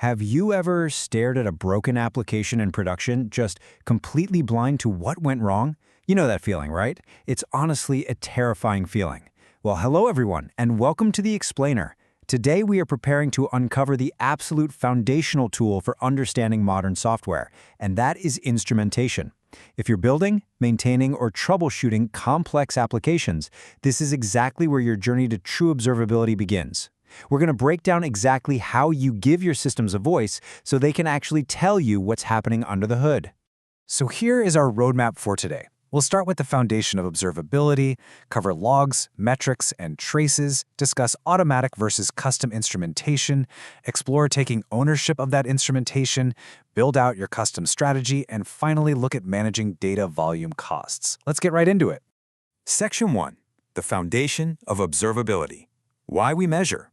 Have you ever stared at a broken application in production, just completely blind to what went wrong? You know that feeling, right? It's honestly a terrifying feeling. Well, hello everyone, and welcome to The Explainer. Today we are preparing to uncover the absolute foundational tool for understanding modern software, and that is instrumentation. If you're building, maintaining, or troubleshooting complex applications, this is exactly where your journey to true observability begins. We're going to break down exactly how you give your systems a voice so they can actually tell you what's happening under the hood. So here is our roadmap for today. We'll start with the foundation of observability, cover logs, metrics, and traces, discuss automatic versus custom instrumentation, explore taking ownership of that instrumentation, build out your custom strategy, and finally look at managing data volume costs. Let's get right into it. Section 1. The Foundation of Observability. Why we measure.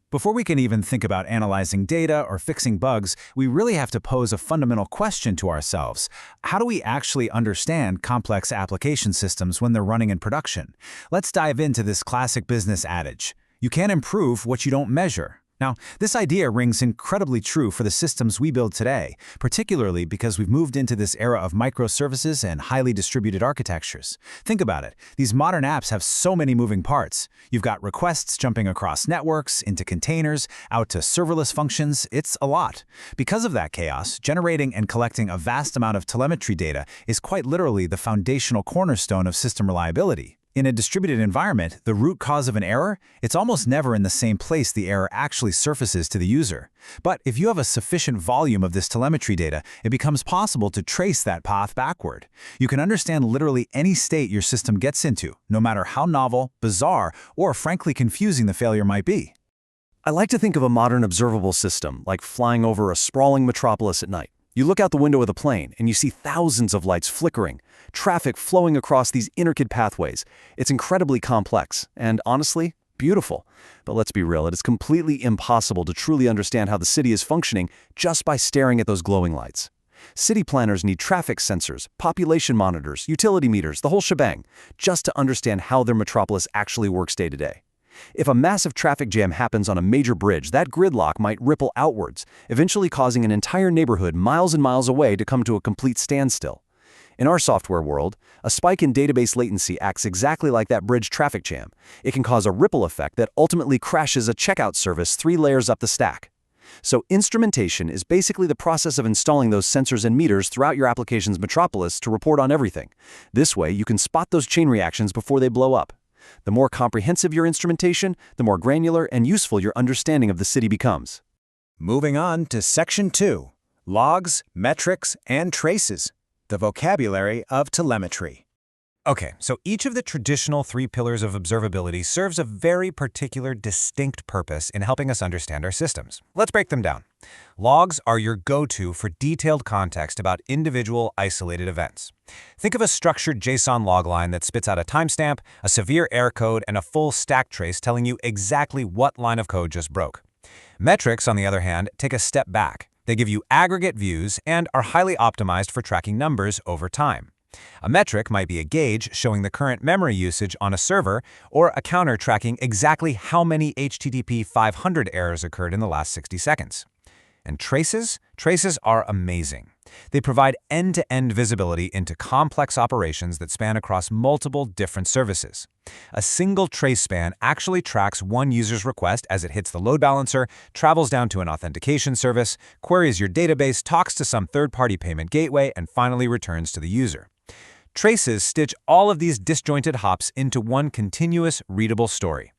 Before we can even think about analyzing data or fixing bugs, we really have to pose a fundamental question to ourselves. How do we actually understand complex application systems when they're running in production? Let's dive into this classic business adage. You can't improve what you don't measure. Now, this idea rings incredibly true for the systems we build today, particularly because we've moved into this era of microservices and highly distributed architectures. Think about it. These modern apps have so many moving parts. You've got requests jumping across networks, into containers, out to serverless functions. It's a lot. Because of that chaos, generating and collecting a vast amount of telemetry data is quite literally the foundational cornerstone of system reliability. In a distributed environment, the root cause of an error, it's almost never in the same place the error actually surfaces to the user. But if you have a sufficient volume of this telemetry data, it becomes possible to trace that path backward. You can understand literally any state your system gets into, no matter how novel, bizarre, or frankly confusing the failure might be. I like to think of a modern observable system like flying over a sprawling metropolis at night. You look out the window of the plane and you see thousands of lights flickering, traffic flowing across these intricate pathways. It's incredibly complex and, honestly, beautiful. But let's be real, it is completely impossible to truly understand how the city is functioning just by staring at those glowing lights. City planners need traffic sensors, population monitors, utility meters, the whole shebang, just to understand how their metropolis actually works day to day. If a massive traffic jam happens on a major bridge, that gridlock might ripple outwards, eventually causing an entire neighborhood miles and miles away to come to a complete standstill. In our software world, a spike in database latency acts exactly like that bridge traffic jam. It can cause a ripple effect that ultimately crashes a checkout service 3 layers up the stack. So instrumentation is basically the process of installing those sensors and meters throughout your application's metropolis to report on everything. This way, you can spot those chain reactions before they blow up. The more comprehensive your instrumentation, the more granular and useful your understanding of the city becomes. Moving on to Section 2. Logs, metrics, and traces. The vocabulary of telemetry. Okay, so each of the traditional 3 pillars of observability serves a very particular, distinct purpose in helping us understand our systems. Let's break them down. Logs are your go-to for detailed context about individual isolated events. Think of a structured JSON logline that spits out a timestamp, a severe error code, and a full stack trace telling you exactly what line of code just broke. Metrics, on the other hand, take a step back. They give you aggregate views and are highly optimized for tracking numbers over time. A metric might be a gauge showing the current memory usage on a server, or a counter tracking exactly how many HTTP 500 errors occurred in the last 60 seconds. And traces? Traces are amazing. They provide end-to-end visibility into complex operations that span across multiple different services. A single trace span actually tracks one user's request as it hits the load balancer, travels down to an authentication service, queries your database, talks to some third-party payment gateway, and finally returns to the user. Traces stitch all of these disjointed hops into one continuous, readable story.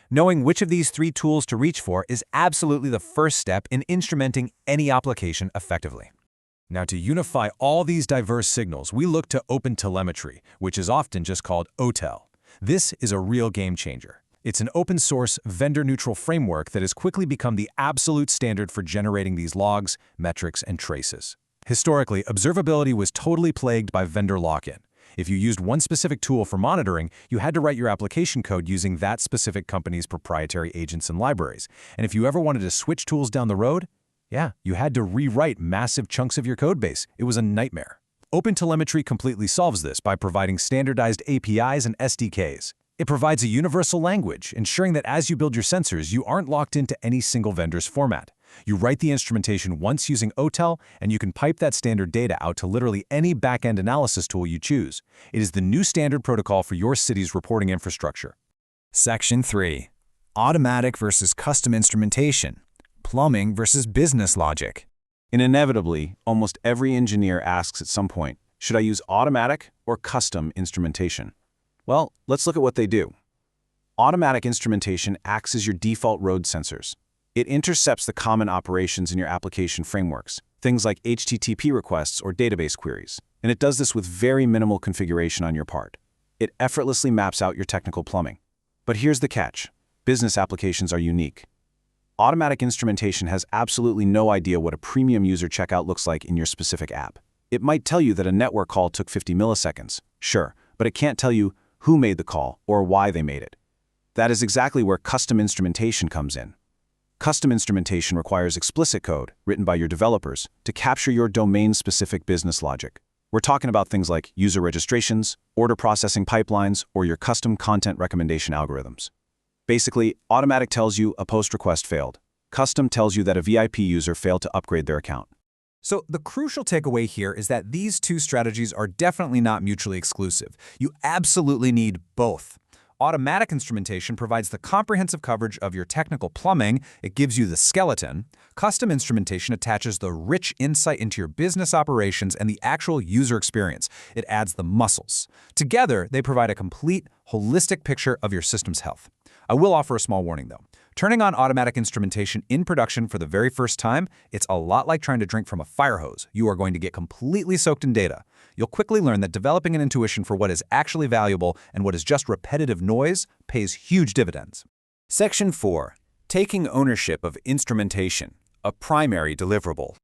Knowing which of these 3 tools to reach for is absolutely the first step in instrumenting any application effectively. Now, to unify all these diverse signals, we look to OpenTelemetry, which is often just called OTel. This is a real game changer. It's an open-source, vendor-neutral framework that has quickly become the absolute standard for generating these logs, metrics, and traces. Historically, observability was totally plagued by vendor lock-in. If you used one specific tool for monitoring, you had to write your application code using that specific company's proprietary agents and libraries. And if you ever wanted to switch tools down the road, you had to rewrite massive chunks of your code base. It was a nightmare. OpenTelemetry completely solves this by providing standardized APIs and SDKs. It provides a universal language, ensuring that as you build your sensors, you aren't locked into any single vendor's format. You write the instrumentation once using OTel, and you can pipe that standard data out to literally any back-end analysis tool you choose. It is the new standard protocol for your city's reporting infrastructure. Section 3. Automatic versus custom instrumentation. Plumbing versus business logic. And inevitably, almost every engineer asks at some point, should I use automatic or custom instrumentation? Well, let's look at what they do. Automatic instrumentation acts as your default road sensors. It intercepts the common operations in your application frameworks, things like HTTP requests or database queries, and it does this with very minimal configuration on your part. It effortlessly maps out your technical plumbing. But here's the catch. Business applications are unique. Automatic instrumentation has absolutely no idea what a premium user checkout looks like in your specific app. It might tell you that a network call took 50 milliseconds, sure, but it can't tell you who made the call or why they made it. That is exactly where custom instrumentation comes in. Custom instrumentation requires explicit code, written by your developers, to capture your domain-specific business logic. We're talking about things like user registrations, order processing pipelines, or your custom content recommendation algorithms. Basically, automatic tells you a post request failed. Custom tells you that a VIP user failed to upgrade their account. So the crucial takeaway here is that these two strategies are definitely not mutually exclusive. You absolutely need both. Automatic instrumentation provides the comprehensive coverage of your technical plumbing. It gives you the skeleton. Custom instrumentation attaches the rich insight into your business operations and the actual user experience. It adds the muscles. Together, they provide a complete, holistic picture of your system's health. I will offer a small warning, though. Turning on automatic instrumentation in production for the very first time, it's a lot like trying to drink from a fire hose. You are going to get completely soaked in data. You'll quickly learn that developing an intuition for what is actually valuable and what is just repetitive noise pays huge dividends. Section 4. Taking ownership of instrumentation, a primary deliverable.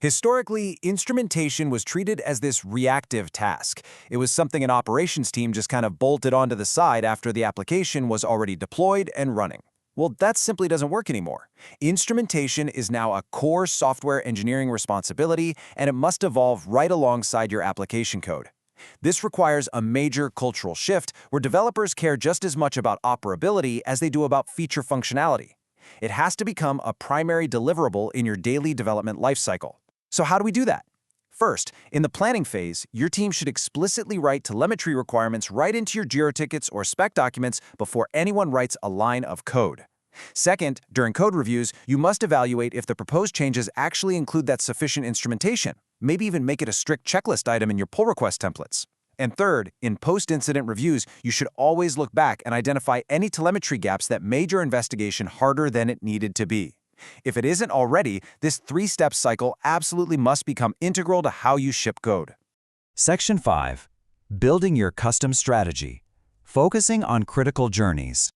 Historically, instrumentation was treated as this reactive task. It was something an operations team just kind of bolted onto the side after the application was already deployed and running. Well, that simply doesn't work anymore. Instrumentation is now a core software engineering responsibility, and it must evolve right alongside your application code. This requires a major cultural shift where developers care just as much about operability as they do about feature functionality. It has to become a primary deliverable in your daily development lifecycle. So how do we do that? First, in the planning phase, your team should explicitly write telemetry requirements right into your Jira tickets or spec documents before anyone writes a line of code. Second, during code reviews, you must evaluate if the proposed changes actually include that sufficient instrumentation. Maybe even make it a strict checklist item in your pull request templates. And third, in post-incident reviews, you should always look back and identify any telemetry gaps that made your investigation harder than it needed to be. If it isn't already, this three-step cycle absolutely must become integral to how you ship code. Section 5. Building your custom strategy. Focusing on critical journeys.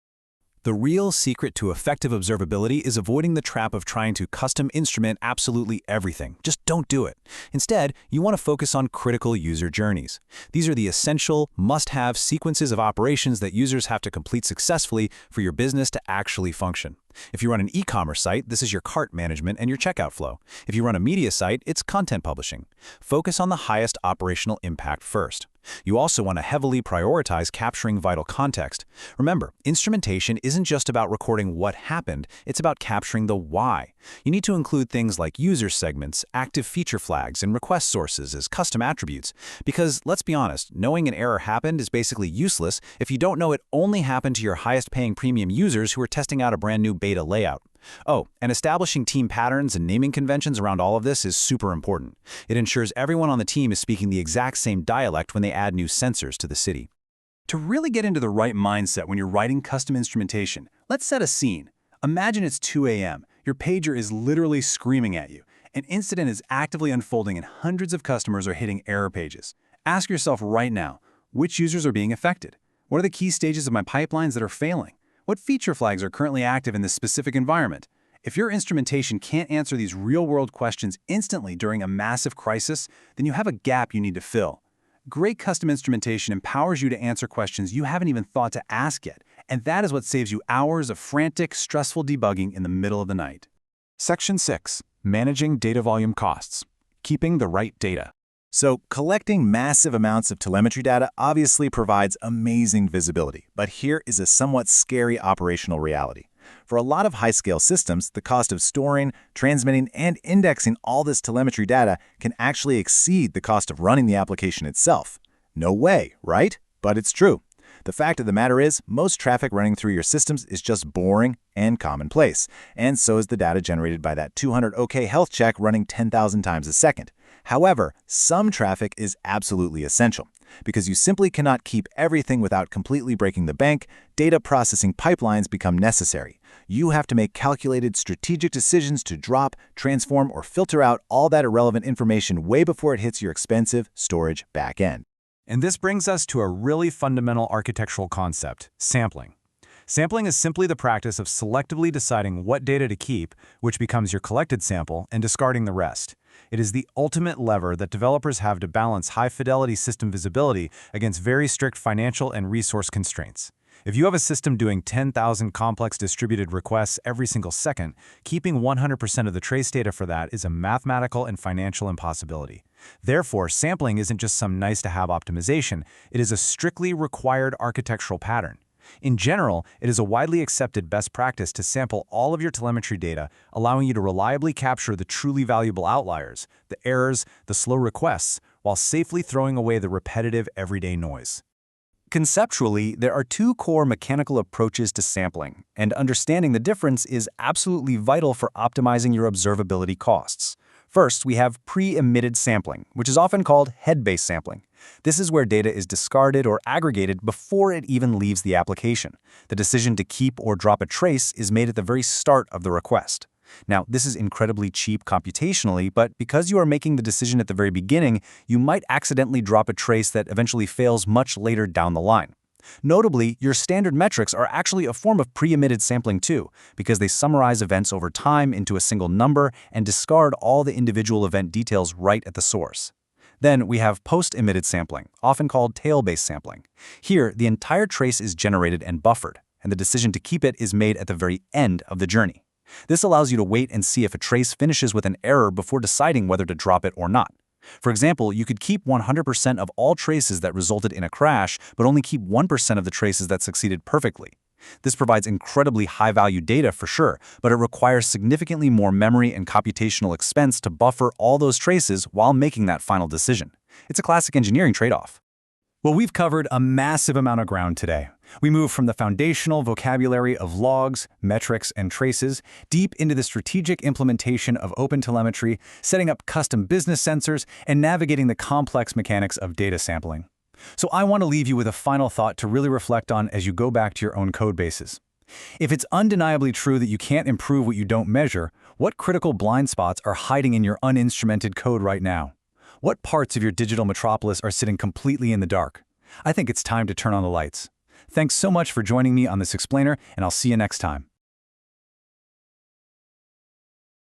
The real secret to effective observability is avoiding the trap of trying to custom instrument absolutely everything. Just don't do it. Instead, you want to focus on critical user journeys. These are the essential, must-have sequences of operations that users have to complete successfully for your business to actually function. If you run an e-commerce site, this is your cart management and your checkout flow. If you run a media site, it's content publishing. Focus on the highest operational impact first. You also want to heavily prioritize capturing vital context. Remember, instrumentation isn't just about recording what happened, it's about capturing the why. You need to include things like user segments, active feature flags, and request sources as custom attributes. Because, let's be honest, knowing an error happened is basically useless if you don't know it only happened to your highest-paying premium users who are testing out a brand new beta layout. Oh, and establishing team patterns and naming conventions around all of this is super important. It ensures everyone on the team is speaking the exact same dialect when they add new sensors to the city. To really get into the right mindset when you're writing custom instrumentation, let's set a scene. Imagine it's 2 a.m. Your pager is literally screaming at you. An incident is actively unfolding and hundreds of customers are hitting error pages. Ask yourself right now, which users are being affected? What are the key stages of my pipelines that are failing? What feature flags are currently active in this specific environment? If your instrumentation can't answer these real-world questions instantly during a massive crisis, then you have a gap you need to fill. Great custom instrumentation empowers you to answer questions you haven't even thought to ask yet, and that is what saves you hours of frantic, stressful debugging in the middle of the night. Section 6. Managing data volume costs. Keeping the right data. So, collecting massive amounts of telemetry data obviously provides amazing visibility, but here is a somewhat scary operational reality. For a lot of high-scale systems, the cost of storing, transmitting, and indexing all this telemetry data can actually exceed the cost of running the application itself. No way, right? But it's true. The fact of the matter is, most traffic running through your systems is just boring and commonplace, and so is the data generated by that 200 OK health check running 10,000 times a second. However, some traffic is absolutely essential. Because you simply cannot keep everything without completely breaking the bank, data processing pipelines become necessary. You have to make calculated strategic decisions to drop, transform, or filter out all that irrelevant information way before it hits your expensive storage backend. And this brings us to a really fundamental architectural concept, sampling. Sampling is simply the practice of selectively deciding what data to keep, which becomes your collected sample, and discarding the rest. It is the ultimate lever that developers have to balance high-fidelity system visibility against very strict financial and resource constraints. If you have a system doing 10,000 complex distributed requests every single second, keeping 100% of the trace data for that is a mathematical and financial impossibility. Therefore, sampling isn't just some nice-to-have optimization, it is a strictly required architectural pattern. In general, it is a widely accepted best practice to sample all of your telemetry data, allowing you to reliably capture the truly valuable outliers, the errors, the slow requests, while safely throwing away the repetitive everyday noise. Conceptually, there are two core mechanical approaches to sampling, and understanding the difference is absolutely vital for optimizing your observability costs. First, we have pre-emitted sampling, which is often called head-based sampling. This is where data is discarded or aggregated before it even leaves the application. The decision to keep or drop a trace is made at the very start of the request. Now, this is incredibly cheap computationally, but because you are making the decision at the very beginning, you might accidentally drop a trace that eventually fails much later down the line. Notably, your standard metrics are actually a form of pre-emitted sampling too, because they summarize events over time into a single number and discard all the individual event details right at the source. Then we have post-emitted sampling, often called tail-based sampling. Here, the entire trace is generated and buffered, and the decision to keep it is made at the very end of the journey. This allows you to wait and see if a trace finishes with an error before deciding whether to drop it or not. For example, you could keep 100% of all traces that resulted in a crash, but only keep 1% of the traces that succeeded perfectly. This provides incredibly high-value data for sure, but it requires significantly more memory and computational expense to buffer all those traces while making that final decision. It's a classic engineering trade-off. Well, we've covered a massive amount of ground today. We moved from the foundational vocabulary of logs, metrics, and traces deep into the strategic implementation of OpenTelemetry, setting up custom business sensors, and navigating the complex mechanics of data sampling. So I want to leave you with a final thought to really reflect on as you go back to your own code bases. If it's undeniably true that you can't improve what you don't measure, what critical blind spots are hiding in your uninstrumented code right now? What parts of your digital metropolis are sitting completely in the dark? I think it's time to turn on the lights. Thanks so much for joining me on this explainer, and I'll see you next time.